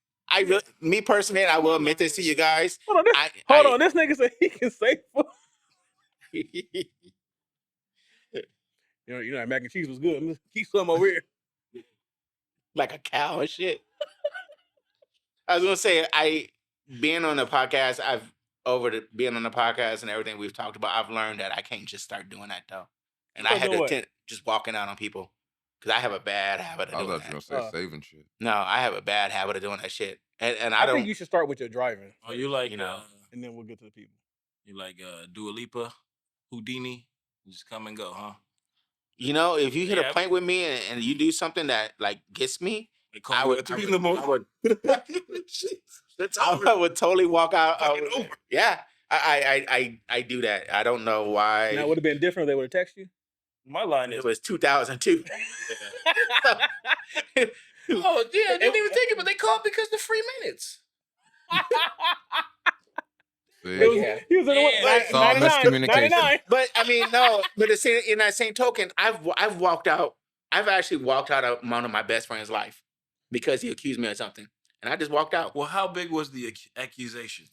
Me personally, I will admit this to you guys. Hold on. This nigga said he can save food. You know, mac and cheese was good. Keep some over here. Like a cow and shit. I was gonna say, being on the podcast and everything we've talked about, I've learned that I can't just start doing that though. And I had to just walking out on people because I have a bad habit of doing that. I thought you were gonna say saving shit. No, I have a bad habit of doing that shit. And I think you should start with your driving. Oh, you like, and then we'll get to the people. You like Dua Lipa, Houdini, just come and go, huh? You know, if you hit a point with me and you do something that like gets me, I would totally walk out. Yeah, I do that. I don't know why. Now, it would have been different if they would have texted you. My line is, it was 2002. Oh yeah, I didn't even think it, but they called because the free minutes. He was in the 99. But I mean, no. But in that same token, I've walked out. I've actually walked out of one of my best friend's life because he accused me of something, and I just walked out. Well, how big was the accusation?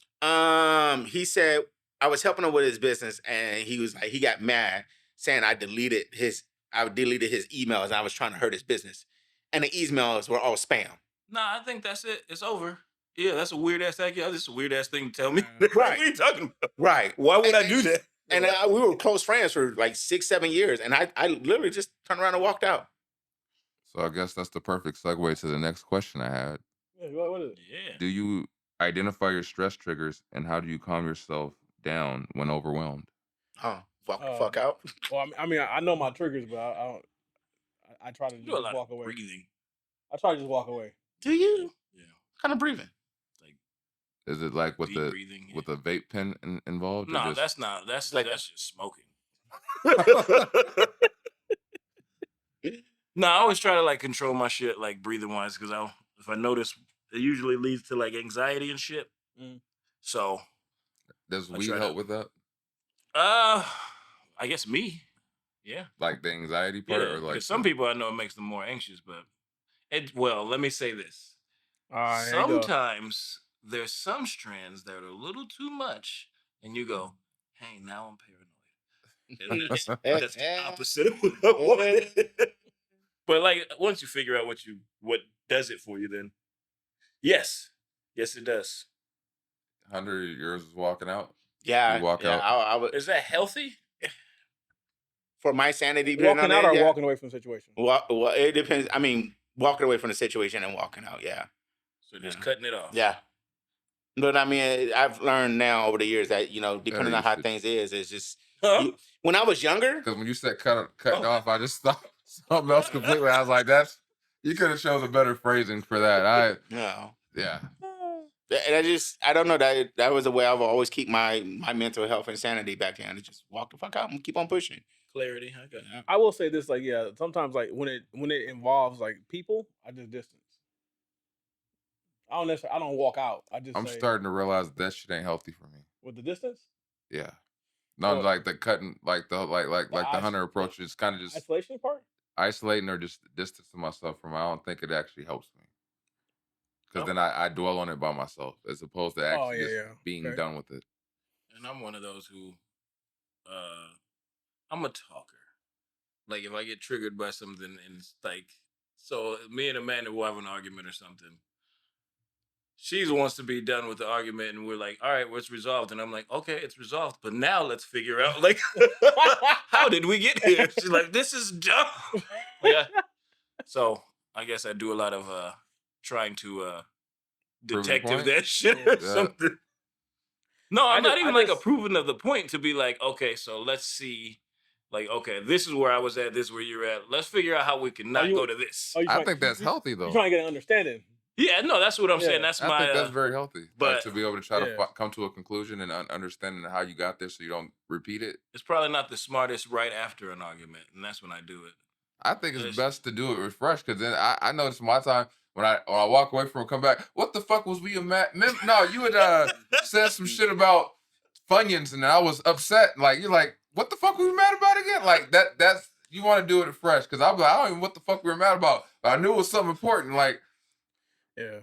He said I was helping him with his business, and he was like, he got mad, saying I deleted his emails, and I was trying to hurt his business, and the emails were all spam. Nah, I think that's it. It's over. Yeah, that's a weird ass accusation. That's a weird ass thing to tell me. Right. What are you talking about? Right. Why would I do that? And we were close friends for like 6-7 years, and I literally just turned around and walked out. So I guess that's the perfect segue to the next question I had. Yeah, what is it? Yeah. Do you identify your stress triggers, and how do you calm yourself down when overwhelmed? Walk the fuck out. Well, I mean, I know my triggers, but I try to just walk away. Breathing. I try to just walk away. Do you? Yeah. Kind of breathing. Is it like with the breathing, with a vape pen involved? No, that's not. That's just smoking. No, I always try to like control my shit, like breathing wise, because if I notice, it usually leads to like anxiety and shit. So, does weed help with that? I guess me. Yeah. Like the anxiety part, or like some people I know it makes them more anxious, but let me say this. Sometimes there's some strands that are a little too much, and you go, "Hey, now I'm paranoid." That's the opposite of what I wanted. But like, once you figure out what does it for you, then yes, it does. 100 years is walking out. Yeah, you walk out. Is that healthy? For my sanity, walking out or walking away from the situation? Well, it depends. I mean, walking away from the situation and walking out. Yeah. So just cutting it off. Yeah. But I mean, I've learned now over the years that depending on how things is, it's just when I was younger. Because when you said cut off, I just thought something else completely. I was like, you could have chosen a better phrasing for that. No. Yeah. And I don't know, that was the way I've always keep my mental health and sanity back in. Just walk the fuck out and keep on pushing. Clarity. Okay. I will say this, sometimes when it involves like people, I just distance. I don't walk out. I'm starting to realize that shit ain't healthy for me. With the distance? Yeah. No, like the cutting, like the hunter approach is kind of just isolation part. Isolating or just distancing myself from it. I don't think it actually helps me. Because then I dwell on it by myself as opposed to actually being done with it. And I'm one of those who, I'm a talker. Like if I get triggered by something and it's like, so me and Amanda will have an argument or something. she wants to be done with the argument, and we're like, all right, well, it's resolved. And I'm like, okay, it's resolved, but now let's figure out, like, how did we get here? She's like, this is dumb. Yeah. So I guess I do a lot of trying to detective that shit or something. No, I'm not even like approving of the point to be like, okay, so let's see. Like, okay, this is where I was at, this is where you're at. Let's figure out how we can not go to this. I think that's healthy, though. You're trying to get an understanding. Yeah, no, that's what I'm saying. That's I think that's very healthy. But like, to be able to try to come to a conclusion and understanding how you got there so you don't repeat it. It's probably not the smartest right after an argument, and that's when I do it. I think it's best to do it refreshed, because then I notice my time when I walk away from it, come back, what the fuck was we mad? No, you had said some shit about Funyuns, and I was upset. Like, you're like, what the fuck were we mad about again? Like, that's you want to do it fresh, because I'm like, I don't even know what the fuck we were mad about. But I knew it was something important. Like, yeah.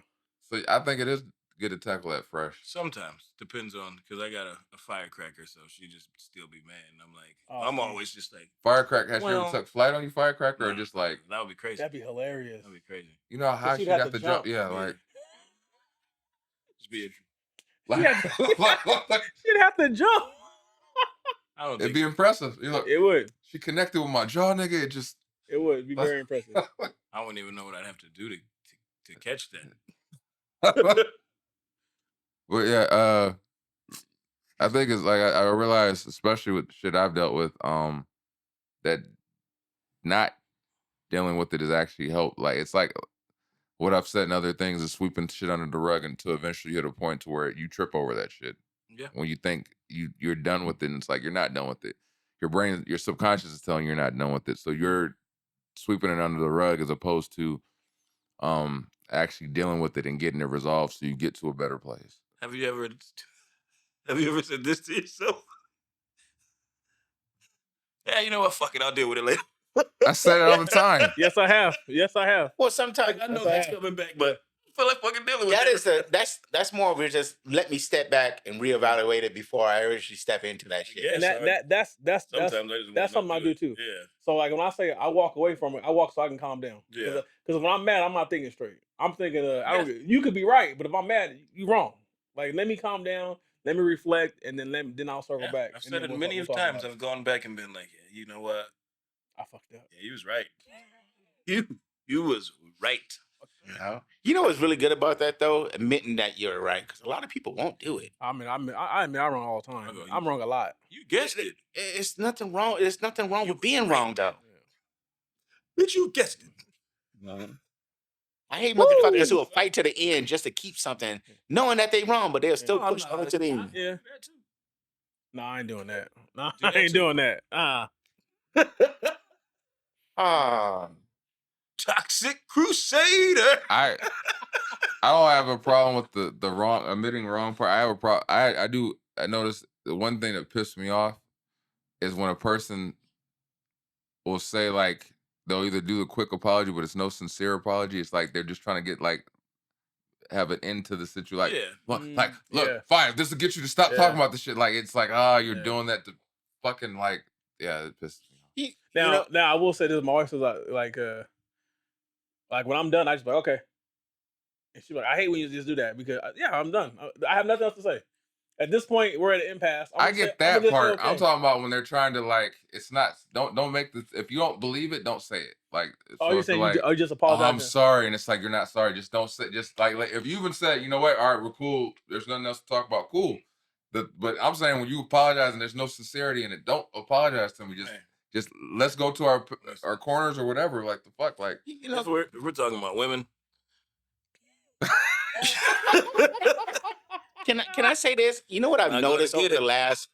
So I think it is good to tackle that fresh. Sometimes depends on, because I got a firecracker, so she just still be mad, and I'm like, I'm always just like, firecracker. Has she ever took flight on you, firecracker, or just like that would be crazy? That'd be hilarious. That'd be crazy. You know how high she got the jump? Yeah, like just be she'd have to jump. I don't. It'd be impressive. You look, it would. She connected with my jaw, nigga. It would be very impressive. I wouldn't even know what I'd have to do to catch that. Well, yeah, I think it's like I realized, especially with shit I've dealt with, that not dealing with it has actually helped. Like, it's like what I've said in other things is sweeping shit under the rug until eventually you hit a point to where you trip over that shit. Yeah. When you think you're done with it, and it's like you're not done with it. Your brain, your subconscious is telling you you're not done with it. So you're sweeping it under the rug as opposed to actually dealing with it and getting it resolved so you get to a better place. Have you ever said this to yourself? Yeah, you know what? Fuck it, I'll deal with it later. I say it all the time. Yes, I have. Yes, I have. Well, sometimes I know that's coming back, but I feel like fucking dealing with that's more of a just let me step back and reevaluate it before I actually step into that shit. Yeah, and that's something I do too. Yeah. So like when I say I walk away from it, I walk so I can calm down. Yeah. Because when I'm mad, I'm not thinking straight. I'm thinking you could be right, but if I'm mad, you wrong. Like, let me calm down, let me reflect, and then I'll circle back. I've said it many times. I've gone back and been like, yeah, you know what? I fucked up. Yeah, you was right. You was right. You know what's really good about that though? Admitting that you're right, because a lot of people won't do it. I admit I'm wrong all the time. I'm wrong a lot. You guessed it. It's nothing wrong. There's nothing wrong with being wrong though. Bitch, you guessed it. No. I hate motherfuckers who will fight to the end just to keep something, knowing that they wrong, but they'll still push on to the end. Yeah. No, I ain't doing that. No, I ain't doing that. Toxic Crusader. I don't have a problem with the wrong admitting wrong part. I have a problem. I notice the one thing that pissed me off is when a person will say, like, they'll either do the quick apology, but it's no sincere apology. It's like they're just trying to get, like, have an end to the situation. Like, look, fine, this will get you to stop talking about this shit. Like, it's like, you're doing that to fucking, like, it pisses me off. Now I will say this. My wife says like when I'm done, I just be like, okay. And she's like, I hate when you just do that because I'm done. I have nothing else to say. At this point, we're at an impasse. I get that part. Okay. I'm talking about when they're trying to, like, it's not. Don't make this. If you don't believe it, don't say it. Like, you're saying you just apologize. I'm sorry, and it's like you're not sorry. Just don't say. Just like if you even said, you know what? All right, we're cool. There's nothing else to talk about. Cool. But I'm saying when you apologize and there's no sincerity in it, don't apologize to me. Just let's go to our corners or whatever. Like, the fuck, like, you know, we're talking about women. Can I say this? You know what I've noticed over the last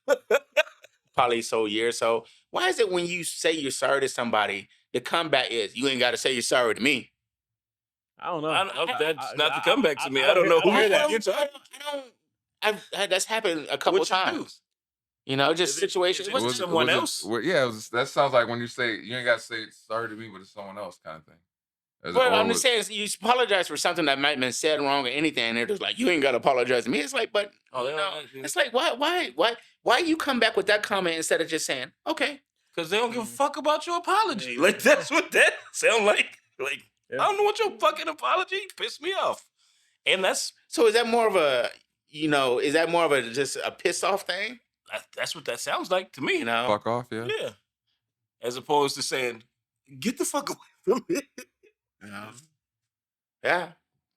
probably year or so? Why is it when you say you're sorry to somebody, the comeback is you ain't got to say you're sorry to me? I don't know. That's not the comeback to me. I don't know who you're talking. That's happened a couple times. You know, just situations. Was it someone else? That sounds like when you say you ain't got to say sorry to me, but it's someone else kind of thing. Well, I'm just saying, you apologize for something that might have been said wrong or anything, and they're just like, you ain't got to apologize to me. It's like, but it's like, why you come back with that comment instead of just saying, okay? Because they don't give a fuck about your apology. Like, that's what that sound like. Like, I don't know what your fucking apology pissed me off. And that's so. Is that more of a just a piss off thing? That's what that sounds like to me. You know, Fuck off, yeah. Yeah. As opposed to saying, get the fuck away from me. You know? Yeah.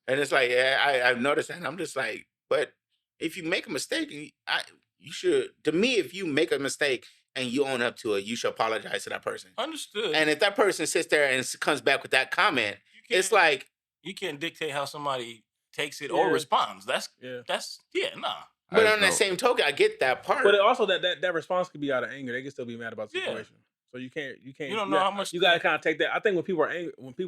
And it's like, I've noticed that. And I'm just like, but if you make a mistake, you should, to me, if you make a mistake and you own up to it, you should apologize to that person. Understood. And if that person sits there and comes back with that comment, it's like, you can't dictate how somebody takes it or responds. Nah. But on that same token, I get that part. But also that response could be out of anger. They can still be mad about the situation. So you can't. You don't know how much. You gotta kind of take that. I think when people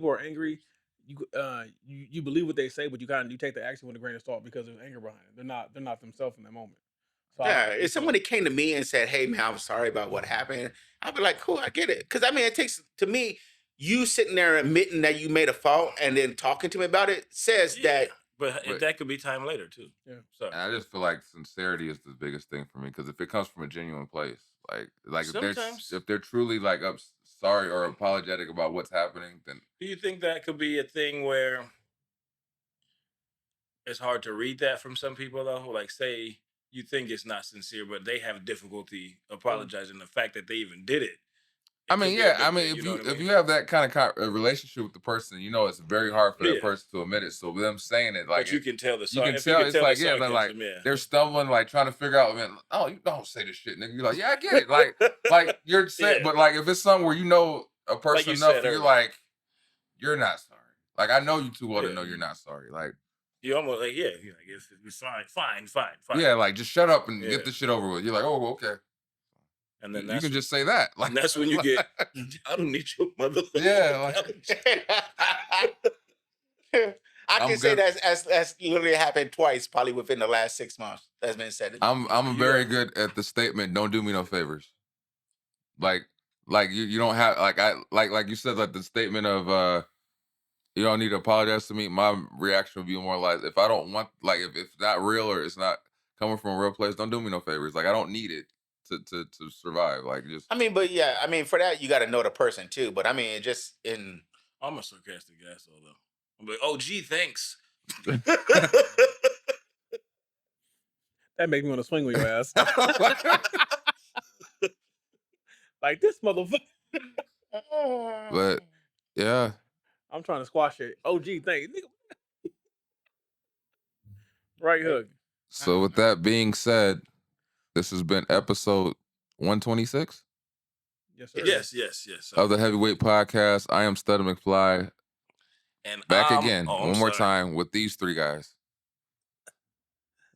are angry, you believe what they say, but you take the action with a grain of salt because there's anger behind it. They're not themselves in that moment. So if somebody came to me and said, "Hey man, I'm sorry about what happened," I'd be like, "Cool, I get it." Because I mean, it takes, to me, you sitting there admitting that you made a fault and then talking to me about it says that. But that could be time later too. Yeah. So I just feel like sincerity is the biggest thing for me, because if it comes from a genuine place, like if they're truly like sorry or apologetic about what's happening, then do you think that could be a thing where it's hard to read that from some people though? Like, say you think it's not sincere, but they have difficulty apologizing the fact that they even did it. I mean, if you have that kind of relationship with the person, it's very hard for that person to admit it. So them saying it, like, but you can tell the you can tell it's like, they're stumbling, like trying to figure out, man, oh, you don't say this shit, nigga. You're like, yeah, I get it. Like you're saying, but like if it's something where a person like enough, you're like, you're not sorry. Like, I know you too well to know you're not sorry. Like, you almost like, it's fine. Yeah, like just shut up and get this shit over with. You're like, oh, okay. And then you can just say that. Like, and that's when you get, I don't need your motherfucker. Yeah. I can say that's literally happened twice, probably within the last 6 months. That's been said. I'm very good at the statement, don't do me no favors. Like you don't have, like you said, like the statement of you don't need to apologize to me. My reaction would be more like, if I don't want, like if it's not real or it's not coming from a real place, don't do me no favors. Like, I don't need it to survive. Like, just, I mean, but yeah, I mean, for that you got to know the person too. But I mean, just in, I'm a sarcastic asshole though. I'm like, oh gee, thanks. That makes me want to swing with your ass. Like this motherfucker. But yeah, I'm trying to squash it. Oh gee, thanks. Right hook. So with that being said, this has been episode 126. Yes, sir. Yes. Of the Heavyweight Podcast. I am Studder McFly. And back again, one more time with these three guys.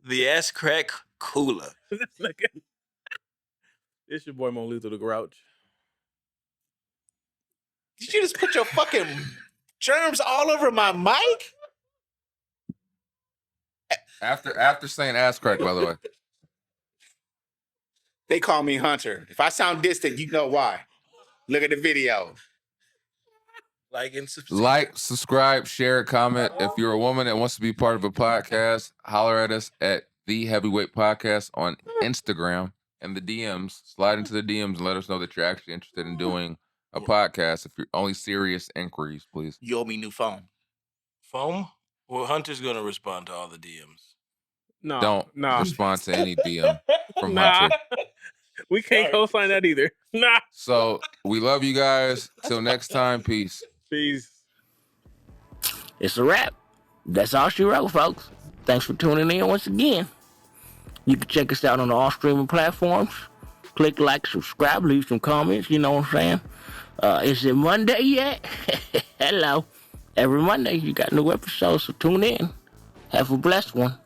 The ass crack cooler. It's your boy Mo Lethal the Grouch. Did you just put your fucking germs all over my mic? After saying ass crack, by the way. They call me Hunter. If I sound distant, you know why. Look at the video. Like, subscribe, share, comment. If you're a woman that wants to be part of a podcast, holler at us at The Heavyweight Podcast on Instagram and the DMs. Slide into the DMs and let us know that you're actually interested in doing a podcast. If you're only serious inquiries, please. You owe me new phone. Phone? Well, Hunter's going to respond to all the DMs. No. Don't respond to any DM from Hunter. We can't co-sign that either. Nah. So, we love you guys. Till next time, peace. Peace. It's a wrap. That's all she wrote, folks. Thanks for tuning in once again. You can check us out on all streaming platforms. Click like, subscribe, leave some comments. You know what I'm saying? Is it Monday yet? Hello. Every Monday, you got new episodes, so tune in. Have a blessed one.